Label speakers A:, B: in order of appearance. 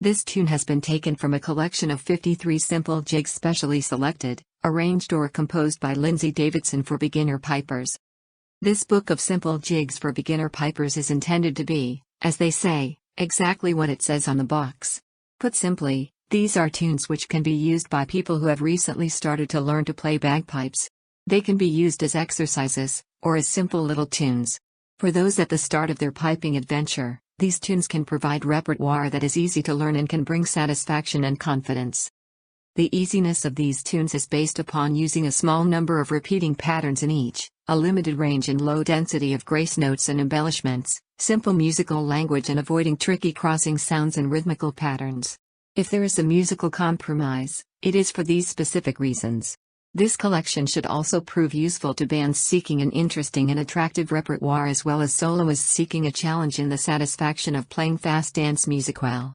A: This tune has been taken from a collection of 53 simple jigs specially selected, arranged or composed by Lindsay Davidson for beginner pipers. This book of simple jigs for beginner pipers is intended to be, as they say, exactly what it says on the box. Put simply, these are tunes which can be used by people who have recently started to learn to play bagpipes. They can be used as exercises, or as simple little tunes. For those at the start of their piping adventure, these tunes can provide repertoire that is easy to learn and can bring satisfaction and confidence. The easiness of these tunes is based upon using a small number of repeating patterns in each, a limited range and low density of grace notes and embellishments, simple musical language and avoiding tricky crossing sounds and rhythmical patterns. If there is a musical compromise, it is for these specific reasons. This collection should also prove useful to bands seeking an interesting and attractive repertoire as well as soloists seeking a challenge in the satisfaction of playing fast dance music well.